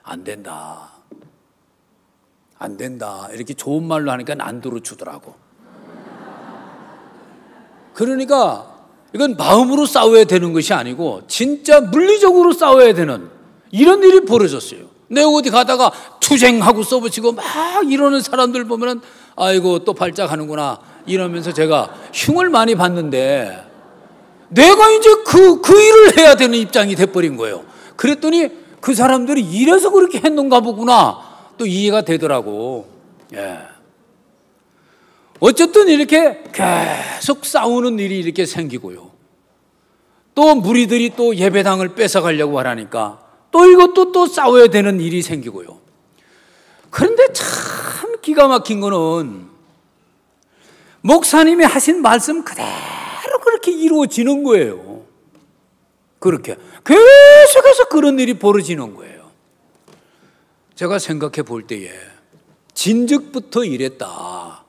안 된다 이렇게 좋은 말로 하니까 안 들어주더라고. 그러니까 이건 마음으로 싸워야 되는 것이 아니고 진짜 물리적으로 싸워야 되는 이런 일이 벌어졌어요. 내가 어디 가다가 투쟁하고 써붙이고 막 이러는 사람들 보면은 아이고 또 발작하는구나 이러면서 제가 흉을 많이 봤는데 내가 이제 그 일을 해야 되는 입장이 돼버린 거예요. 그랬더니 그 사람들이 이래서 그렇게 했는가 보구나 또 이해가 되더라고. 어쨌든 이렇게 계속 싸우는 일이 이렇게 생기고요. 또 무리들이 또 예배당을 뺏어가려고 하라니까 또 이것도 또 싸워야 되는 일이 생기고요. 그런데 참 기가 막힌 거는 목사님이 하신 말씀 그대로 그렇게 이루어지는 거예요. 그렇게 계속해서 그런 일이 벌어지는 거예요. 제가 생각해 볼 때에 진즉부터 이랬다.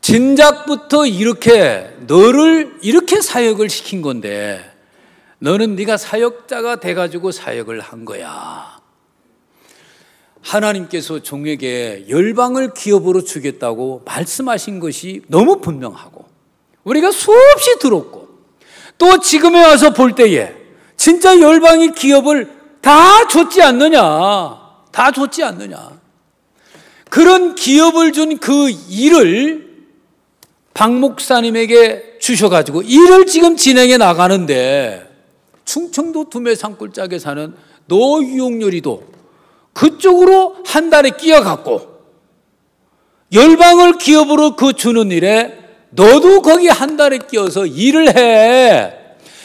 진작부터 이렇게 너를 이렇게 사역을 시킨 건데 너는 네가 사역자가 돼가지고 사역을 한 거야. 하나님께서 종에게 열방을 기업으로 주겠다고 말씀하신 것이 너무 분명하고 우리가 수없이 들었고 또 지금에 와서 볼 때에 진짜 열방의 기업을 다 줬지 않느냐. 다 줬지 않느냐. 그런 기업을 준 그 일을 박 목사님에게 주셔가지고 일을 지금 진행해 나가는데 충청도 두메 산골짜기에 사는 너 유용렬이도 그쪽으로 한 달에 끼어갖고 열방을 기업으로 그 주는 일에 너도 거기 한 달에 끼어서 일을 해.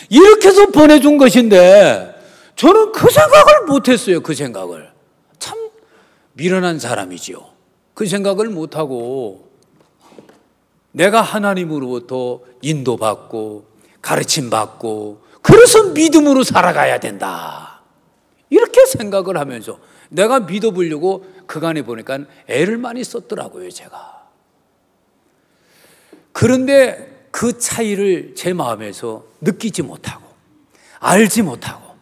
이렇게 해서 보내준 것인데 저는 그 생각을 못했어요. 그 생각을. 참 미련한 사람이지요. 그 생각을 못하고 내가 하나님으로부터 인도받고 가르침받고 그래서 믿음으로 살아가야 된다. 이렇게 생각을 하면서 내가 믿어보려고 그간에 보니까 애를 많이 썼더라고요, 제가. 그런데 그 차이를 제 마음에서 느끼지 못하고 알지 못하고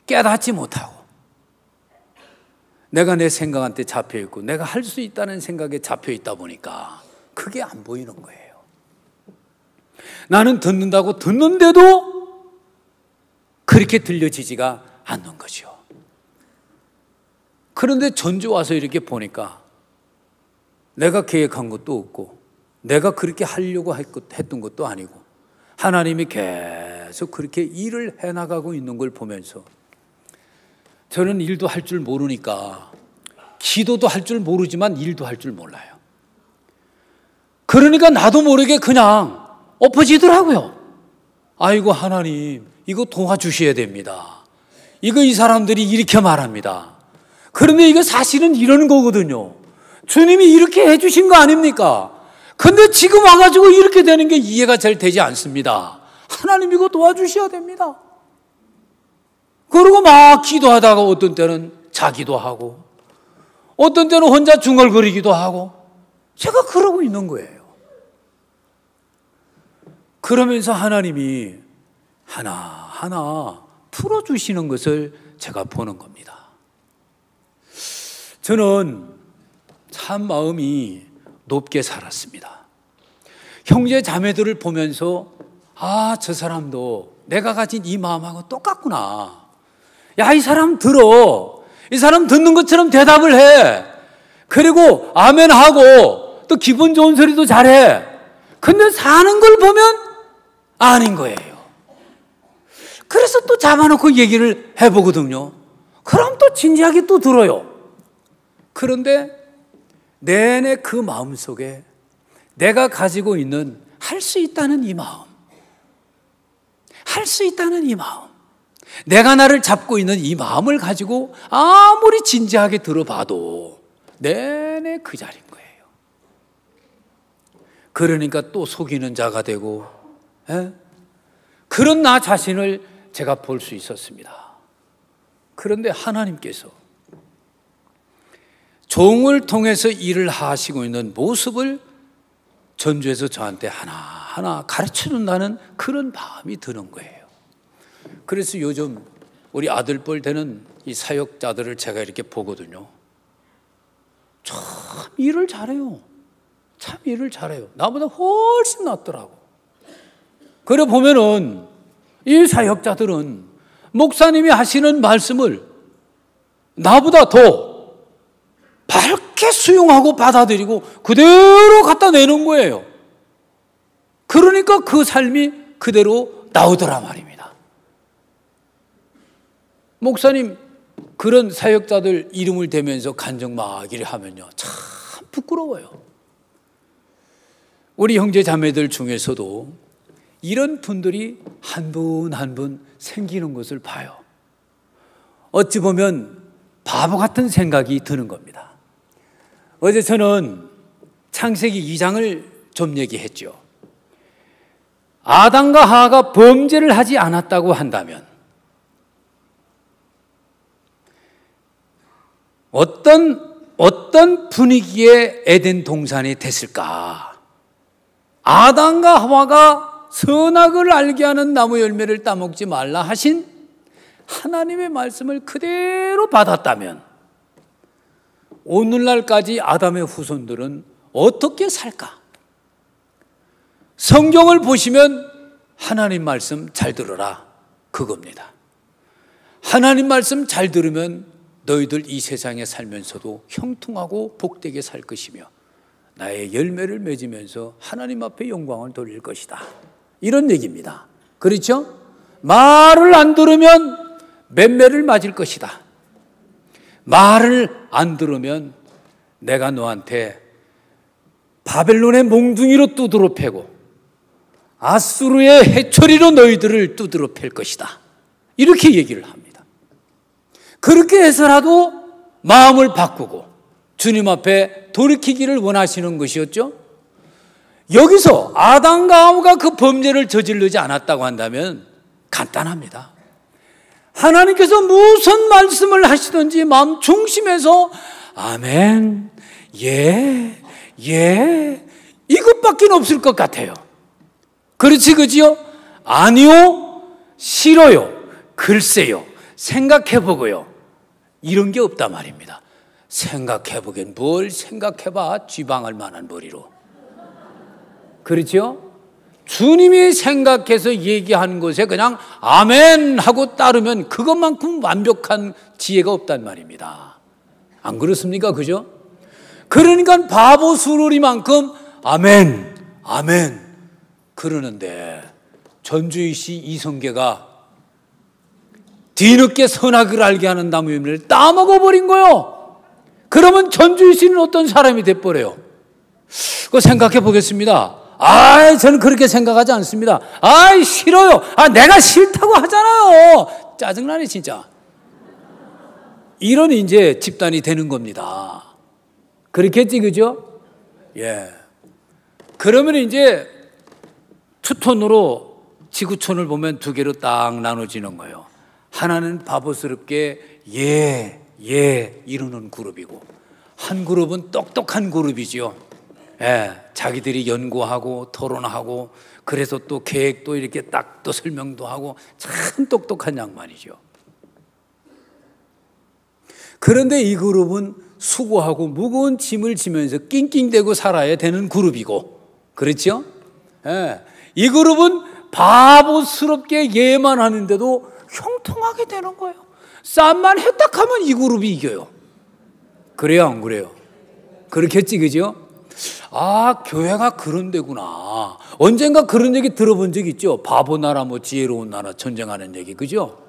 깨닫지 못하고 내가 내 생각한테 잡혀있고 내가 할 수 있다는 생각에 잡혀있다 보니까 그게 안 보이는 거예요. 나는 듣는다고 듣는데도 그렇게 들려지지가 않는 거죠. 그런데 전주 와서 이렇게 보니까 내가 계획한 것도 없고 내가 그렇게 하려고 했던 것도 아니고 하나님이 계속 그렇게 일을 해나가고 있는 걸 보면서 저는 일도 할 줄 모르니까 기도도 할 줄 모르지만 일도 할 줄 몰라요. 그러니까 나도 모르게 그냥 엎어지더라고요. 아이고 하나님 이거 도와주셔야 됩니다. 이거 이 사람들이 이렇게 말합니다. 그런데 이거 사실은 이러는 거거든요. 주님이 이렇게 해주신 거 아닙니까? 근데 지금 와가지고 이렇게 되는 게 이해가 잘 되지 않습니다. 하나님 이거 도와주셔야 됩니다. 그러고 막 기도하다가 어떤 때는 자기도 하고 어떤 때는 혼자 중얼거리기도 하고 제가 그러고 있는 거예요. 그러면서 하나님이 하나하나 풀어주시는 것을 제가 보는 겁니다. 저는 참 마음이 높게 살았습니다. 형제 자매들을 보면서 저 사람도 내가 가진 이 마음하고 똑같구나. 야, 이 사람 들어. 이 사람 듣는 것처럼 대답을 해. 그리고 아멘 하고 또 기분 좋은 소리도 잘해. 근데 사는 걸 보면 아닌 거예요. 그래서 또 잡아놓고 얘기를 해보거든요. 그럼 또 진지하게 또 들어요. 그런데 내내 그 마음속에 내가 가지고 있는 할 수 있다는 이 마음, 할 수 있다는 이 마음, 내가 나를 잡고 있는 이 마음을 가지고 아무리 진지하게 들어봐도 내내 그 자리인 거예요. 그러니까 또 속이는 자가 되고 그런 나 자신을 제가 볼 수 있었습니다. 그런데 하나님께서 종을 통해서 일을 하시고 있는 모습을 전주에서 저한테 하나하나 가르쳐준다는 그런 마음이 드는 거예요. 그래서 요즘 우리 아들뻘 되는 이 사역자들을 제가 이렇게 보거든요. 참 일을 잘해요. 참 일을 잘해요. 나보다 훨씬 낫더라고. 그래 보면은 이 사역자들은 목사님이 하시는 말씀을 나보다 더 밝게 수용하고 받아들이고 그대로 갖다 내는 거예요. 그러니까 그 삶이 그대로 나오더라 말입니다. 목사님 그런 사역자들 이름을 대면서 간증막이를 하면요 참 부끄러워요. 우리 형제 자매들 중에서도 이런 분들이 한 분 한 분 생기는 것을 봐요. 어찌 보면 바보 같은 생각이 드는 겁니다. 어제 저는 창세기 2장을 좀 얘기했죠. 아담과 하와가 범죄를 하지 않았다고 한다면 어떤 분위기의 에덴 동산이 됐을까? 아담과 하와가 선악을 알게 하는 나무 열매를 따먹지 말라 하신 하나님의 말씀을 그대로 받았다면 오늘날까지 아담의 후손들은 어떻게 살까? 성경을 보시면 하나님 말씀 잘 들어라 그겁니다. 하나님 말씀 잘 들으면 너희들 이 세상에 살면서도 형통하고 복되게 살 것이며 나의 열매를 맺으면서 하나님 앞에 영광을 돌릴 것이다. 이런 얘기입니다. 그렇죠? 말을 안 들으면 맴매를 맞을 것이다. 말을 안 들으면 내가 너한테 바벨론의 몽둥이로 두드러 패고 아수르의 해초리로 너희들을 두드러 팰 것이다. 이렇게 얘기를 합니다. 그렇게 해서라도 마음을 바꾸고 주님 앞에 돌이키기를 원하시는 것이었죠. 여기서 아담과 하와가 그 범죄를 저지르지 않았다고 한다면 간단합니다. 하나님께서 무슨 말씀을 하시든지 마음 중심에서 아멘, 예, 예, 이것밖에 없을 것 같아요. 그렇지, 그지요? 아니요, 싫어요, 글쎄요, 생각해보고요. 이런 게 없단 말입니다. 생각해보긴 뭘 생각해봐, 쥐방할 만한 머리로. 그렇죠? 주님이 생각해서 얘기하는 것에 그냥 아멘 하고 따르면 그것만큼 완벽한 지혜가 없단 말입니다. 안 그렇습니까? 그죠? 그러니까 바보 수루리만큼 아멘, 아멘 그러는데 전주희 씨 이성계가 뒤늦게 선악을 알게 하는 나무 열매를 따먹어버린 거예요. 그러면 전주희 씨는 어떤 사람이 돼버려요? 그거 생각해 보겠습니다. 저는 그렇게 생각하지 않습니다. 싫어요. 내가 싫다고 하잖아요. 짜증나네, 진짜. 이런 이제 집단이 되는 겁니다. 그렇겠지, 그죠? 예. 그러면 이제 투톤으로 지구촌을 보면 두 개로 딱 나눠지는 거예요. 하나는 바보스럽게 예, 예 이러는 그룹이고, 한 그룹은 똑똑한 그룹이죠. 예, 자기들이 연구하고 토론하고 그래서 또 계획도 이렇게 딱 또 설명도 하고 참 똑똑한 양반이죠. 그런데 이 그룹은 수고하고 무거운 짐을 지면서 낑낑대고 살아야 되는 그룹이고, 그렇죠? 예, 이 그룹은 바보스럽게 예만 하는데도 형통하게 되는 거예요. 싸움만 했다 하면 이 그룹이 이겨요. 그래요, 안 그래요? 그렇겠지, 그죠? 교회가 그런 데구나. 언젠가 그런 얘기 들어본 적 있죠? 바보 나라, 지혜로운 나라 전쟁하는 얘기, 그죠?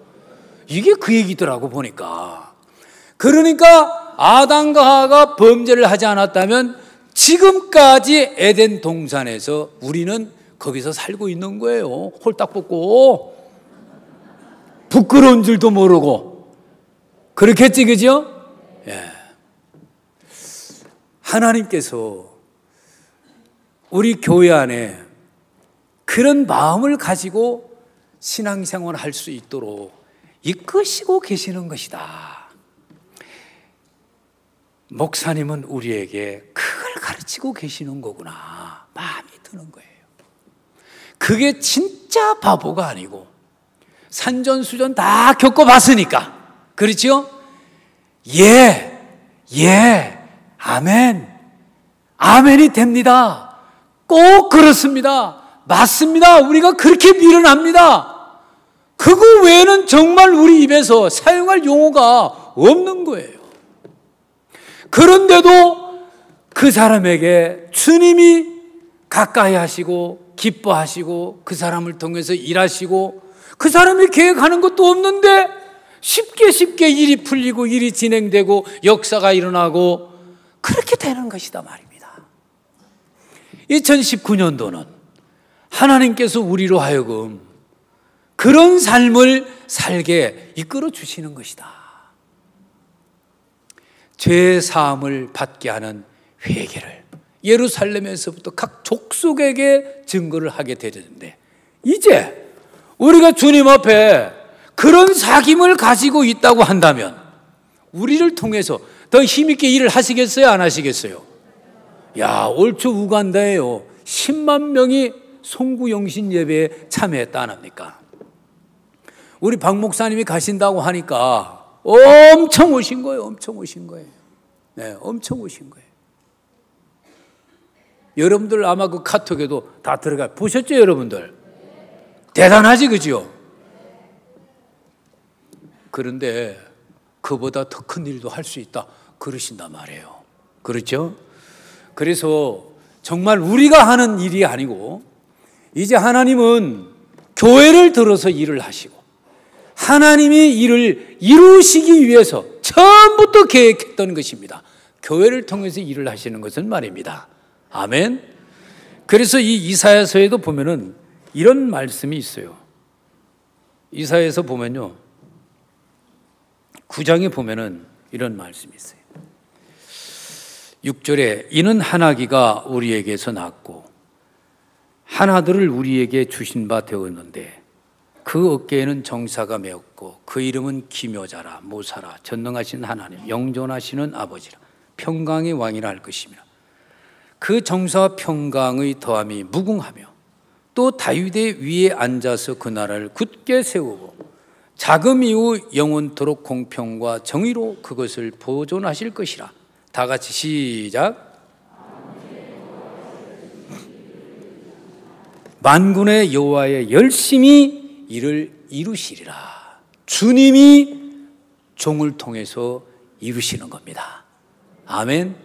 이게 그 얘기더라고, 보니까. 그러니까 아담과 하와가 범죄를 하지 않았다면 지금까지 에덴 동산에서 우리는 거기서 살고 있는 거예요. 홀딱 벗고 부끄러운 줄도 모르고. 그렇겠지, 그죠? 예. 하나님께서 우리 교회 안에 그런 마음을 가지고 신앙생활을 할 수 있도록 이끄시고 계시는 것이다. 목사님은 우리에게 그걸 가르치고 계시는 거구나. 마음이 드는 거예요. 그게 진짜 바보가 아니고 산전수전 다 겪어봤으니까. 그렇죠? 예, 예, 아멘, 아멘이 됩니다. 꼭 그렇습니다. 맞습니다. 우리가 그렇게 미련합니다. 그거 외에는 정말 우리 입에서 사용할 용어가 없는 거예요. 그런데도 그 사람에게 주님이 가까이 하시고 기뻐하시고 그 사람을 통해서 일하시고 그 사람이 계획하는 것도 없는데 쉽게 일이 풀리고 일이 진행되고 역사가 일어나고 그렇게 되는 것이다 말입니다. 2019년도는 하나님께서 우리로 하여금 그런 삶을 살게 이끌어 주시는 것이다. 죄 사함을 받게 하는 회개를 예루살렘에서부터 각 족속에게 증거를 하게 되는데, 이제 우리가 주님 앞에 그런 사귐을 가지고 있다고 한다면 우리를 통해서 더 힘있게 일을 하시겠어요, 안 하시겠어요? 올 초 우간다에요 10만 명이 송구영신 예배에 참여했다 안 합니까? 우리 박 목사님이 가신다고 하니까 엄청 오신 거예요. 엄청 오신 거예요. 네, 엄청 오신 거예요. 여러분들 아마 그 카톡에도 다 들어가 보셨죠, 여러분들? 대단하지, 그죠? 그런데 그보다 더 큰 일도 할 수 있다 그러신단 말이에요. 그렇죠? 그래서 정말 우리가 하는 일이 아니고 이제 하나님은 교회를 들어서 일을 하시고 하나님이 일을 이루시기 위해서 전부 처음부터 계획했던 것입니다. 교회를 통해서 일을 하시는 것은 말입니다. 아멘. 그래서 이 이사야서에도 보면은 이런 말씀이 있어요. 이사야서 보면요, 9장에 보면은 이런 말씀이 있어요. 6절에 이는 한 아기가 우리에게서 낳았고 한 아들을 우리에게 주신 바 되었는데 그 어깨에는 정사가 메었고 그 이름은 기묘자라 모사라 전능하신 하나님 영존하시는 아버지라 평강의 왕이라 할 것이며 그 정사와 평강의 더함이 무궁하며 또 다윗의 위에 앉아서 그 나라를 굳게 세우고 자금 이후 영원토록 공평과 정의로 그것을 보존하실 것이라. 다 같이 시작. 만군의 여호와의 열심히 이를 이루시리라. 주님이 종을 통해서 이루시는 겁니다. 아멘.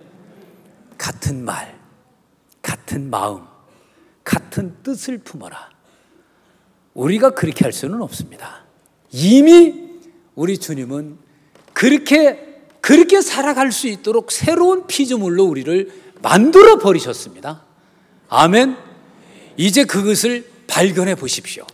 같은 말, 같은 마음, 같은 뜻을 품어라. 우리가 그렇게 할 수는 없습니다. 이미 우리 주님은 그렇게 살아갈 수 있도록 새로운 피조물로 우리를 만들어 버리셨습니다. 아멘. 이제 그것을 발견해 보십시오.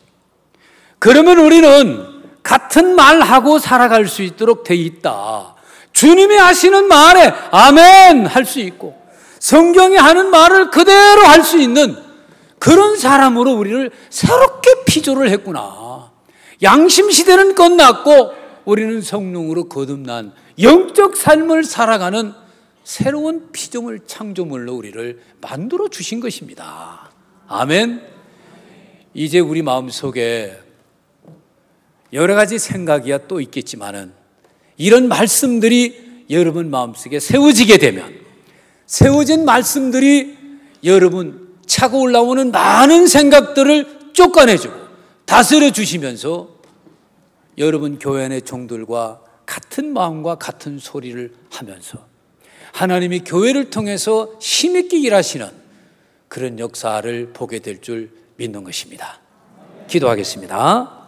그러면 우리는 같은 말하고 살아갈 수 있도록 돼 있다. 주님이 하시는 말에 아멘 할 수 있고 성경이 하는 말을 그대로 할 수 있는 그런 사람으로 우리를 새롭게 피조를 했구나. 양심 시대는 끝났고 우리는 성령으로 거듭난 영적 삶을 살아가는 새로운 피조물 창조물로 우리를 만들어 주신 것입니다. 아멘. 이제 우리 마음속에 여러 가지 생각이야 또 있겠지만은 이런 말씀들이 여러분 마음속에 세워지게 되면 세워진 말씀들이 여러분 차고 올라오는 많은 생각들을 쫓아내주고 다스려 주시면서 여러분 교회 안의 종들과 같은 마음과 같은 소리를 하면서 하나님이 교회를 통해서 힘있게 일하시는 그런 역사를 보게 될 줄 믿는 것입니다. 기도하겠습니다.